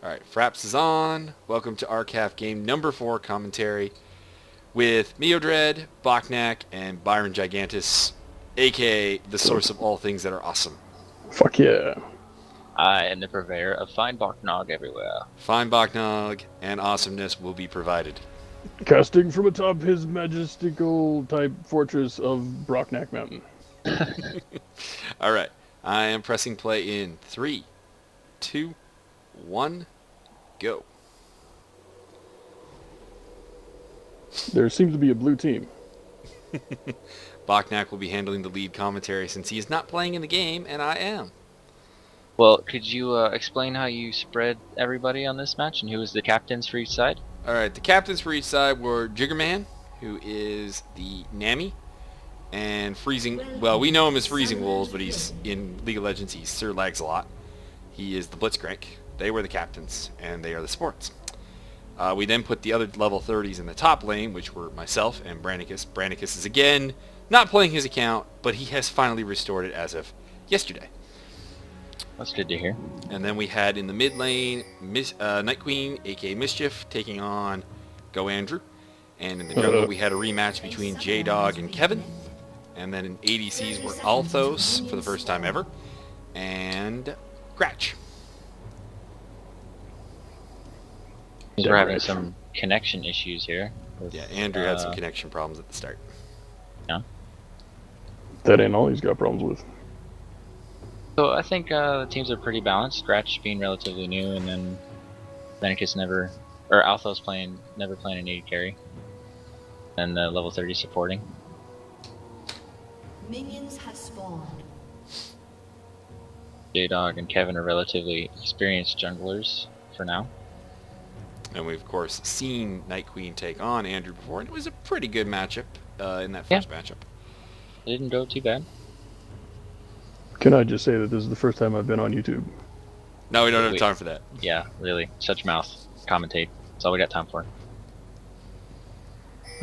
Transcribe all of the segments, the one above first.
Alright, Fraps is on. Welcome to RCAF game number 4 commentary with Meodread, BockNak, and ByronGiant, aka the source of all things that are awesome. Fuck yeah. I am the purveyor of fine BockNak everywhere. Fine BockNak and awesomeness will be provided. Casting from atop his majestical type fortress of BockNak Mountain. Alright, I am pressing play in 3, 2, 1, go. There seems to be a blue team. BockNak will be handling the lead commentary since he is not playing in the game, and I am. Well, could you explain how you spread everybody on this match and who was the captains for each side? Alright, the captains for each side were Jiggerman, who is the Nami, and Freezing, well, we know him as Freezing Wolves, but he's in League of Legends, he's Sir Lags-a-Lot. He is the Blitzcrank. They were the captains, and they are the supports. We then put the other level 30s in the top lane, which were myself and Brandicus. Brandicus is again not playing his account, but he has finally restored it as of yesterday. That's good to hear. And then we had in the mid lane Night Queen, aka Mischief, taking on Go Andrew. And in the jungle we had a rematch between J-Dog and Kevin. And then in ADCs were Althos for the first time ever, and Gratch. We're having some connection issues here. Yeah, Andrew had some connection problems at the start. Yeah. That ain't all he's got problems with. So I think the teams are pretty balanced. Scratch being relatively new, and then Venicus Althos never playing an AD carry, and the level 30 supporting. Minions have spawned. J-Dog and Kevin are relatively experienced junglers for now. And we've, of course, seen Night Queen take on Andrew before, and it was a pretty good matchup in that first matchup. It didn't go too bad. Can I just say that this is the first time I've been on YouTube? No, we don't have time for that. Yeah, really. Shut your mouth. Commentate. That's all we got time for.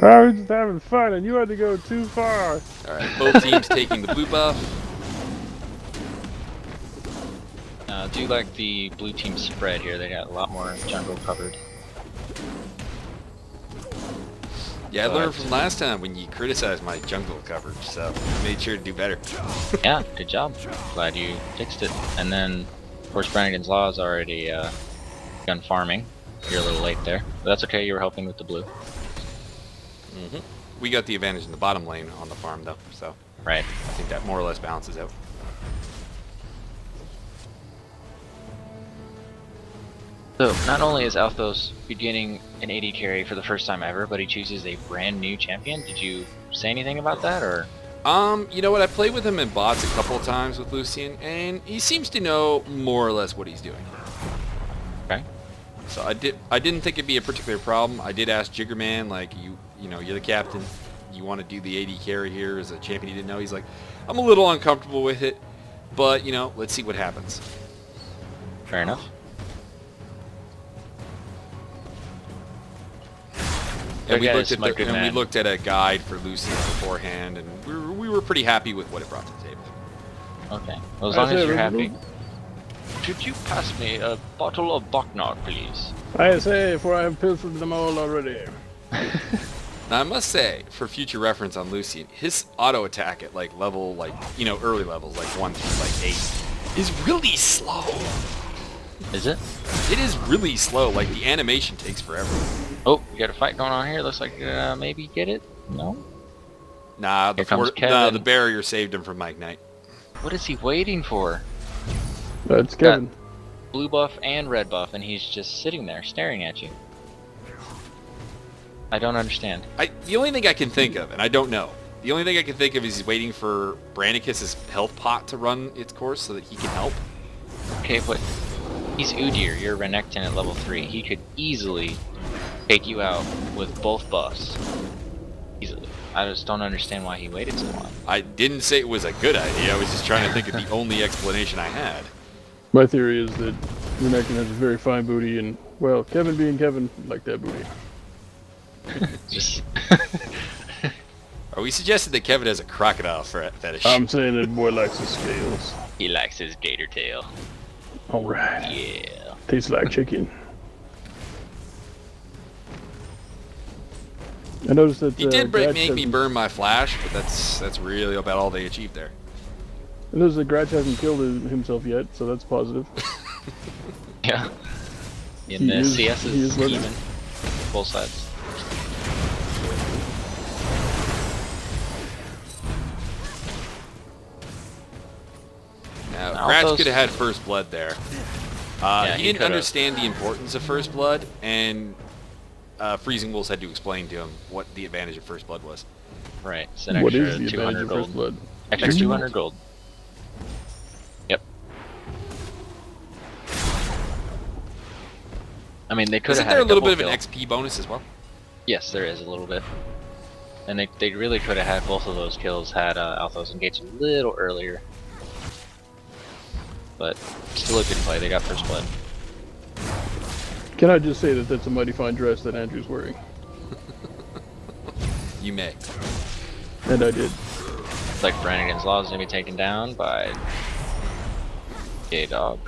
I was just having fun and you had to go too far. Alright, both teams taking the blue buff. Do like the blue team spread here. They got a lot more jungle covered. Yeah, I learned from last time when you criticized my jungle coverage, so I made sure to do better. Yeah, good job. Glad you fixed it. And then, of course, Brannigan's Law is already gun farming. You're a little late there. But that's okay, you were helping with the blue. We got the advantage in the bottom lane on the farm, though, so Right. I think that more or less balances out. So, not only is Althos beginning an AD carry for the first time ever, but he chooses a brand new champion. Did you say anything about that, or...? You know what, I played with him in bots a couple of times with Lucian, and he seems to know more or less what he's doing. Okay. So I didn't think it'd be a particular problem. I did ask Jiggerman, like, you know, you're the captain, you want to do the AD carry here as a champion he didn't know. He's like, I'm a little uncomfortable with it, but, you know, let's see what happens. Fair enough. And we looked at a guide for Lucian beforehand, and we were pretty happy with what it brought to the table. Okay. Well, as long as you're happy. Could you pass me a bottle of BockNak, please? I say, for I have pilfered them all already. Now I must say, for future reference on Lucian, his auto attack at like level, like, you know, early levels, like 1 through like 8, is really slow. Is it? It is really slow. Like the animation takes forever. Oh, you got a fight going on here. Looks like maybe get it. No. Nah, the barrier saved him from Mike Knight. What is he waiting for? That's Kevin. Got blue buff and red buff, and he's just sitting there staring at you. I don't understand. The only thing I can think of, and I don't know, the only thing I can think of is he's waiting for Brandicus' health pot to run its course so that he can help. Okay, but he's Udyr. You're Renekton at level 3. He could easily take you out with both buffs. Easily. I just don't understand why he waited so long. I didn't say it was a good idea. I was just trying to think of the only explanation I had. My theory is that Renekton has a very fine booty and, well, Kevin being Kevin, like that booty. Just Are we suggesting that Kevin has a crocodile fetish? I'm saying that boy likes his scales. he likes his gator tail. Alright. Yeah. Tastes like chicken. I noticed that He did Gratch make me hasn't- burn my flash, but that's really about all they achieved there. I noticed that Gratch hasn't killed himself yet, so that's positive. Yeah. In He the is- CS he is is learning. even. Both sides. Now, Now Gratch those- could have had first blood there. Yeah, he he didn't could've. understand the importance of first blood, and Freezing Wolves had to explain to him what the advantage of first blood was. Right. It's an What extra is the advantage 200 of gold. first blood? Extra 200 gold. Yep. I mean, they could Isn't have had there a little bit of double an kill. XP bonus as well? Yes, there is a little bit. And they really could have had both of those kills had Althos engaged a little earlier. But still a good play. They got first blood. Can I just say that that's a mighty fine dress that Andrew's wearing? You may. And I did. Looks like Brannigan's Law is going to be taken down by J-Dog.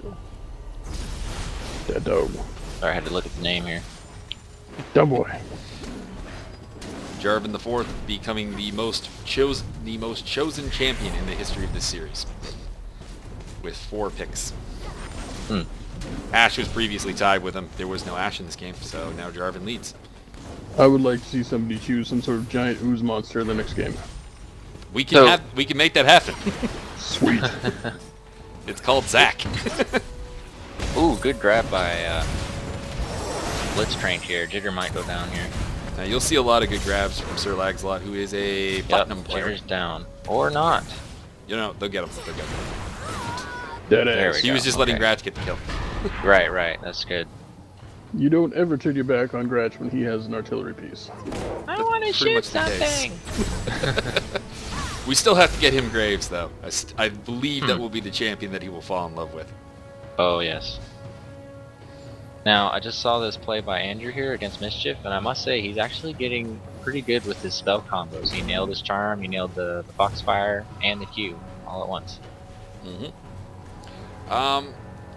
That dog. Sorry, I had to look at the name here. Dumb boy. Jarvan the Fourth becoming the most chosen champion in the history of this series, with 4 picks. Ashe was previously tied with him. There was no Ashe in this game, so now Jarvan leads. I would like to see somebody choose some sort of giant ooze monster in the next game. We can make that happen. Sweet. It's called Zac. Ooh, good grab by Blitzcrank here. Jigger might go down here. Now you'll see a lot of good grabs from Sir Laxalot, who is a platinum player. Jigger's down. Or not. You know, they'll get him. They'll get him. Dead There ass. we He go. was just letting Okay. Gratch get the kill. Right. That's good. You don't ever turn your back on Gratch when he has an artillery piece. I want to pretty much the case. We still have to get him Graves, though. I believe that will be the champion that he will fall in love with. Oh, yes. Now, I just saw this play by Andrew here against Mischief, and I must say he's actually getting pretty good with his spell combos. He nailed his charm, he nailed the Foxfire, and the Q all at once.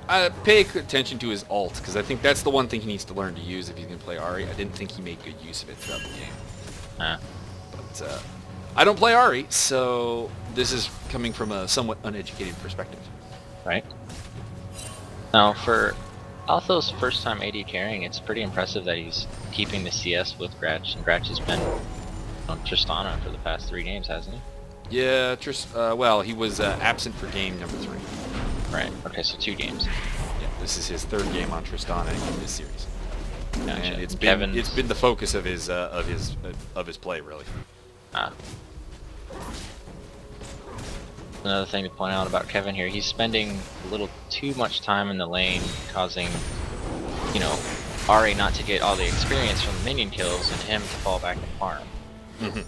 I pay attention to his ult, because I think that's the one thing he needs to learn to use if he's going to play Ahri. I didn't think he made good use of it throughout the game. But I don't play Ahri, so this is coming from a somewhat uneducated perspective. Right? Now, for Althos' first time AD carrying, it's pretty impressive that he's keeping the CS with Gratch, and Gratch has been on Tristana for the past 3 games, hasn't he? Yeah, well, he was absent for game number 3. Right, okay, so 2 games. Yeah, this is his 3rd game on Tristana in this series, Gotcha. and it's Kevin's- been the focus of his play, really. Ah. Another thing to point out about Kevin here, he's spending a little too much time in the lane, causing, you know, Ahri not to get all the experience from the minion kills and him to fall back and farm.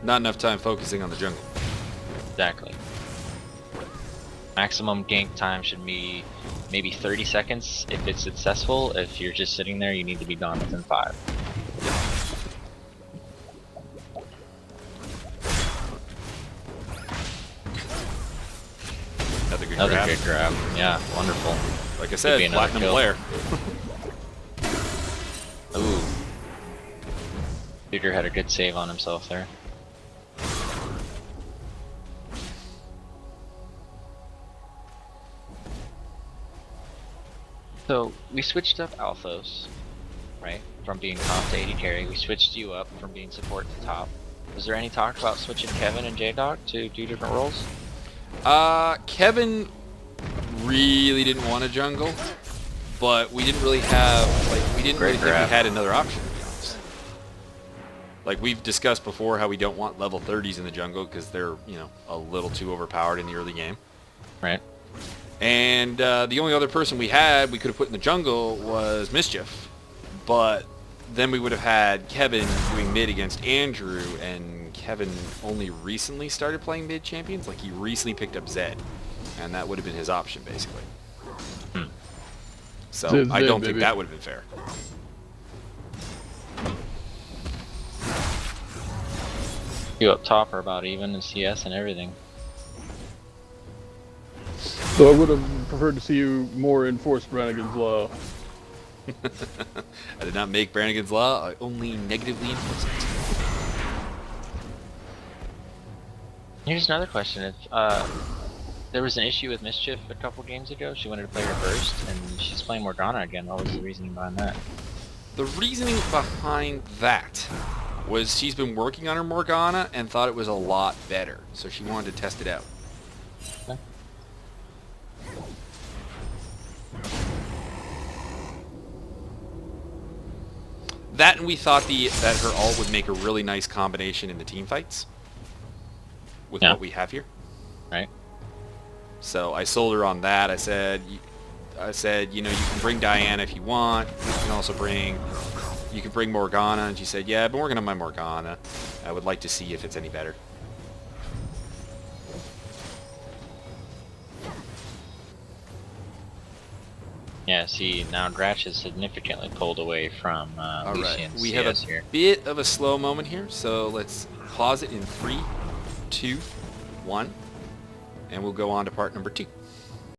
Not enough time focusing on the jungle. Exactly. Maximum gank time should be maybe 30 seconds if it's successful. If you're just sitting there, you need to be gone within 5. Another grab. good grab. Yeah, wonderful. Like I Could said, be another platinum kill. player. Ooh. Digger had a good save on himself there. So, we switched up Althos, right? From being comp to AD carry. We switched you up from being support to top. Was there any talk about switching Kevin and J-Dog to do different roles? Kevin really didn't want a jungle, but we didn't really have, we didn't really think we had another option, to be honest. Like, we've discussed before how we don't want level 30s in the jungle because they're, you know, a little too overpowered in the early game. Right. And the only other person we could have put in the jungle was Mischief, but then we would have had Kevin doing mid against Andrew, and Kevin only recently started playing mid champions. Like, he recently picked up Zed, and that would have been his option, basically. So Zed's I Zed, don't baby. think that would have been fair. You up top are about even in CS and everything. So I would have preferred to see you more enforce Brannigan's Law. I did not make Brannigan's Law. I only negatively enforce it. Here's another question. If there was an issue with Mischief a couple games ago, she wanted to play her first, and she's playing Morgana again. What was the reasoning behind that? The reasoning behind that was she's been working on her Morgana and thought it was a lot better, so she wanted to test it out. Okay. That, and we thought that her ult would make a really nice combination in the team fights with what we have here. Right. So I sold her on that. I said, you know, you can bring Diana if you want. You can bring Morgana. And she said, yeah, I've been working on my Morgana. I would like to see if it's any better. Yeah, see, now Dratch is significantly pulled away from All Lucian right, we CS have a here. bit of a slow moment here, so let's pause it in 3, 2, 1, and we'll go on to part number 2.